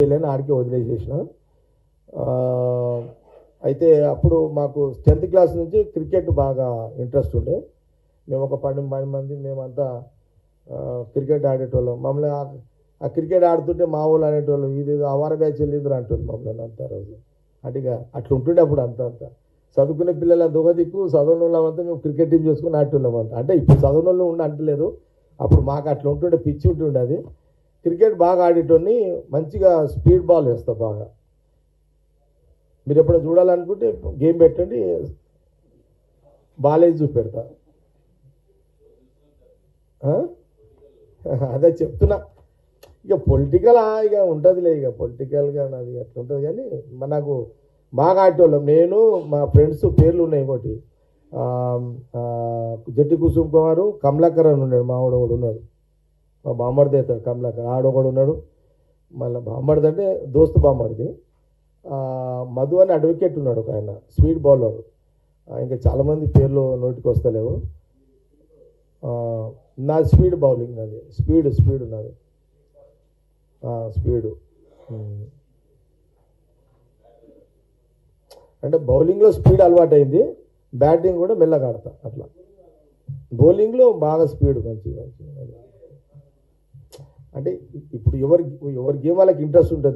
చేయలేని ఆడికి వదిలేసేసిన. అయితే అప్పుడు మాకు 10th క్లాస్ నుంచి క్రికెట్ బాగా ఇంట్రెస్ట్ ఉండే. మేము ఒక 12 మంది మేమంతా క్రికెట్ ఆడేటోళ్ళం. మమ్మల్ని ఆ క్రికెట్ ఆడుతుంటే మా వాళ్ళు అనేటోళ్ళు, ఇది అవార బ్యాచ్ వెళ్ళిందిరా అంటారు మమ్మల్ని అంతా రోజు. అంటే అట్లా ఉంటుండే అప్పుడు అంతా చదువుకునే పిల్లల దిక్కు చదువుల వాళ్ళంతా మేము క్రికెట్ టీం చేసుకుని ఆడేటోళ్ళం అంట. అంటే ఇప్పుడు చదువుల వాళ్ళు ఉండి అంటలేదు, అప్పుడు మాకు అట్లా ఉంటుండే, పిచ్చి ఉంటుండే. అది క్రికెట్ బాగా ఆడేటోని, మంచిగా స్పీడ్ బాల్ వేస్తా బాగా. మీరు ఎప్పుడైనా చూడాలనుకుంటే గేమ్ పెట్టండి, బాల్ వేసి చూపెడతా. అదే చెప్తున్నా. ఇక పొలిటికల్ ఇక ఉంటుందిలే, ఇక పొలిటికల్గా నాది అట్లా ఉంటుంది. కానీ నాకు బాగా ఆడేటోళ్ళం. నేను మా ఫ్రెండ్స్ పేర్లు ఉన్నాయి. ఇంకోటి జట్టి కుసుమ్ కుమారు, కమలాకర్ అని ఉన్నాడు, మావాడు ఒకడు ఉన్నాడు, మా బామ్మడిది అవుతాడు కమలాకర్, ఆడొకడు ఉన్నాడు. మళ్ళీ బామ్మడిది అంటే దోస్తు బామ్మడిది. మధు అని అడ్వకేట్ ఉన్నాడు ఒక ఆయన, స్పీడ్ బౌలర్. ఇంకా చాలామంది పేర్లు నోటికి వస్తలేవు. నా స్పీడ్ బౌలింగ్, నాది స్పీడ్ ఉన్నది, స్పీడు. అంటే బౌలింగ్లో స్పీడ్ అలవాటు అయింది, బ్యాటింగ్ కూడా మెల్లగా ఆడతా. అట్లా బౌలింగ్లో బాగా స్పీడ్ మంచిగా. అంటే ఇప్పుడు ఎవరి గేమ్ వాళ్ళకి ఇంట్రెస్ట్ ఉంటుంది.